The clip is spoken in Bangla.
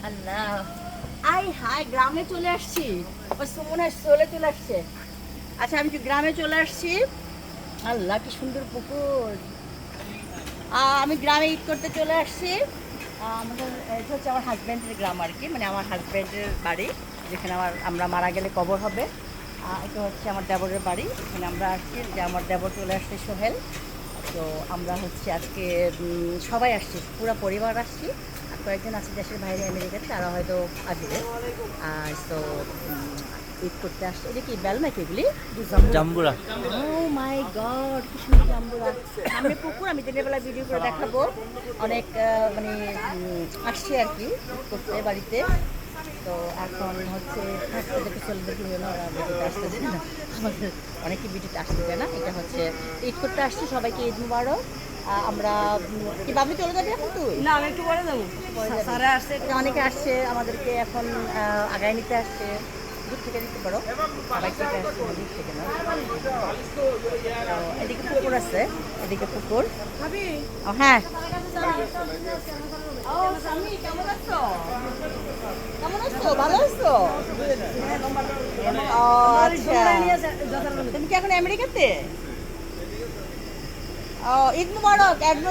আল্লাহ, আই হাই, গ্রামে চলে আসছি। ওই সুমন চলে চলে আসছে। আচ্ছা, আমি কি গ্রামে চলে আসছি। আল্লাহ, কি সুন্দর পুকুর। আমি গ্রামে ঈদ করতে চলে আসছি। আমাদের এটা হচ্ছে আমার হাজব্যান্ডের গ্রাম আর কি, মানে আমার হাজব্যান্ডের বাড়ি, যেখানে আমরা মারা গেলে কবর হবে। এটা হচ্ছে আমার দেবরের বাড়ি, এখানে আমরা আসছি, যে আমার দেবর চলে আসছে সোহেল। তো আমরা হচ্ছে আজকে সবাই আসছি, পুরো পরিবার আসছি। আর কয়েকজন আছে দেশের বাইরে আমেরিকাতে, তারা হয়তো আসবে। আর তো ঈদ করতে আসছে। এটা কি বেল নাকি এগুলি? জাম্বুরা। ও মাই গড, কি সুন্দর জাম্বুরা। সামনে পুকুর, আমি দিনের বেলা ভিডিও করে দেখাবো। অনেক মানে আসছে আর কি ঈদ করতে বাড়িতে। তো এখন হচ্ছে থাকতে দেখে চলে দেখি না, ওরা ভিডিওতে আসতেছে না, আমাদের অনেকে ভিডিওতে আসতেছে না। এটা হচ্ছে ঈদ করতে আসছি, সবাইকে ঈদ মুবারক। আমরা কি বাবলি চলে যাবে এখন তুই? না, আমি একটু পরে যাবো। পরে যাবি? স্যারে আসছে। অনেকে আসছে আমাদেরকে এখন আগায় নিতে আসছে। দূর থেকে দিতে পারো, বাইক থেকে আসছে না, দূর থেকে না। তো এদিকে পুকুর আছে, এদিকে পুকুর। ভাবি, ও হ্যাঁ, ও স্বামী কেমন আছো? কেমন আছো? ভালো আছো? ও আচ্ছা, তুমি কি এখন আমেরিকাতে? ও, ঈদ মুবারক, অ্যাডভান্স